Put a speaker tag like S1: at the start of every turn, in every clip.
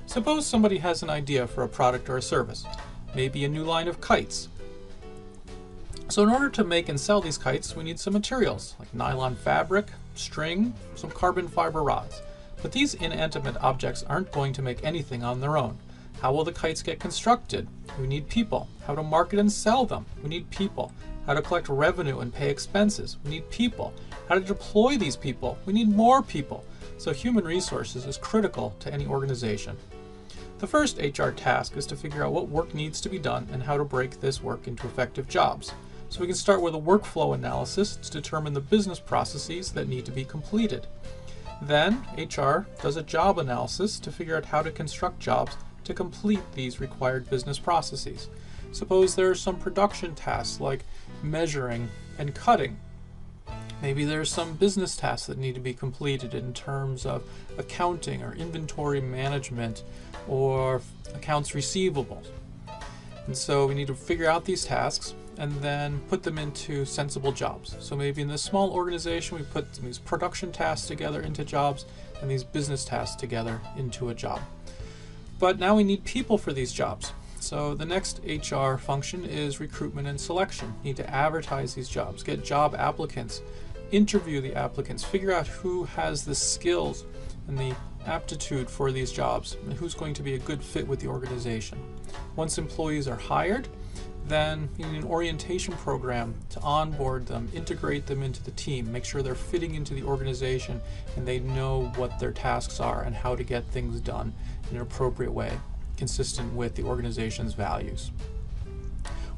S1: Suppose somebody has an idea for a product or a service, maybe a new line of kites. So in order to make and sell these kites, we need some materials like nylon fabric, string, some carbon fiber rods. But these inanimate objects aren't going to make anything on their own. How will the kites get constructed? We need people. How to market and sell them? We need people. How to collect revenue and pay expenses? We need people. How to deploy these people? We need more people. So human resources is critical to any organization. The first HR task is to figure out what work needs to be done and how to break this work into effective jobs. So we can start with a workflow analysis to determine the business processes that need to be completed. Then HR does a job analysis to figure out how to construct jobs to complete these required business processes. Suppose there are some production tasks like measuring and cutting. Maybe there's some business tasks that need to be completed in terms of accounting or inventory management or accounts receivable. And so we need to figure out these tasks and then put them into sensible jobs. So maybe in this small organization, we put these production tasks together into jobs and these business tasks together into a job. But now we need people for these jobs. So the next HR function is recruitment and selection. You need to advertise these jobs, get job applicants, interview the applicants, figure out who has the skills and the aptitude for these jobs and who's going to be a good fit with the organization. Once employees are hired, then you need an orientation program to onboard them, integrate them into the team, make sure they're fitting into the organization and they know what their tasks are and how to get things done in an appropriate way, consistent with the organization's values.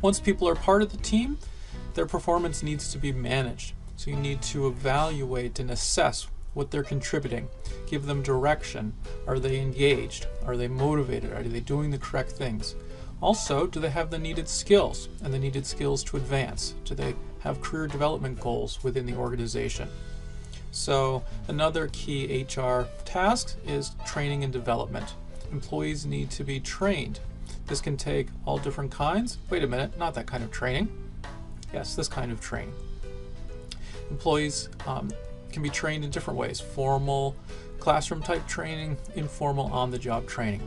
S1: Once people are part of the team, their performance needs to be managed. So you need to evaluate and assess what they're contributing, give them direction. Are they engaged? Are they motivated? Are they doing the correct things? Also, do they have the needed skills and the needed skills to advance? Do they have career development goals within the organization? So another key HR task is training and development. Employees need to be trained. This can take all different kinds. Wait a minute, not that kind of training. Yes, this kind of training. Employees can be trained in different ways. Formal classroom type training, informal on-the-job training.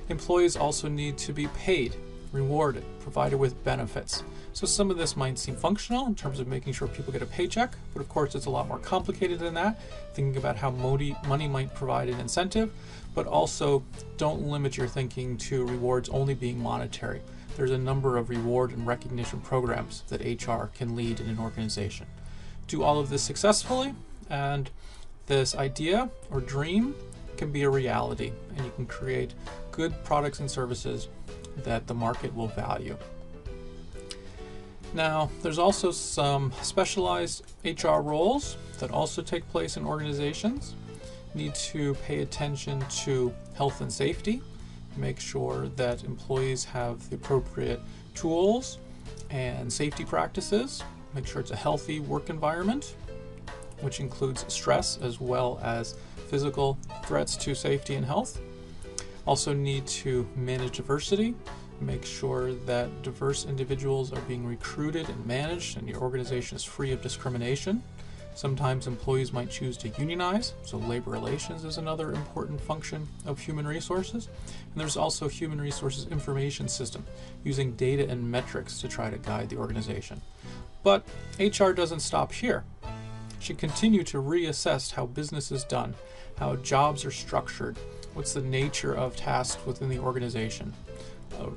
S1: Employees also need to be paid, rewarded, provided with benefits. So some of this might seem functional in terms of making sure people get a paycheck, but of course it's a lot more complicated than that, thinking about how money might provide an incentive, but also don't limit your thinking to rewards only being monetary. There's a number of reward and recognition programs that HR can lead in an organization. Do all of this successfully, and this idea or dream can be a reality, and you can create good products and services that the market will value. Now, there's also some specialized HR roles that also take place in organizations. You need to pay attention to health and safety, make sure that employees have the appropriate tools and safety practices, make sure it's a healthy work environment, which includes stress as well as physical threats to safety and health. Also need to manage diversity, make sure that diverse individuals are being recruited and managed and your organization is free of discrimination. Sometimes employees might choose to unionize, so labor relations is another important function of human resources. And there's also human resources information system, using data and metrics to try to guide the organization. But HR doesn't stop here. Should continue to reassess how business is done, how jobs are structured, what's the nature of tasks within the organization.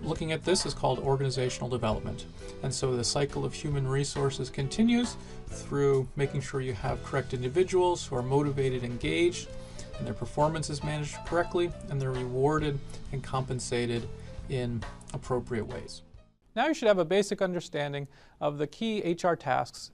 S1: Looking at this is called organizational development. And so the cycle of human resources continues through making sure you have correct individuals who are motivated, engaged, and their performance is managed correctly, and they're rewarded and compensated in appropriate ways. Now you should have a basic understanding of the key HR tasks.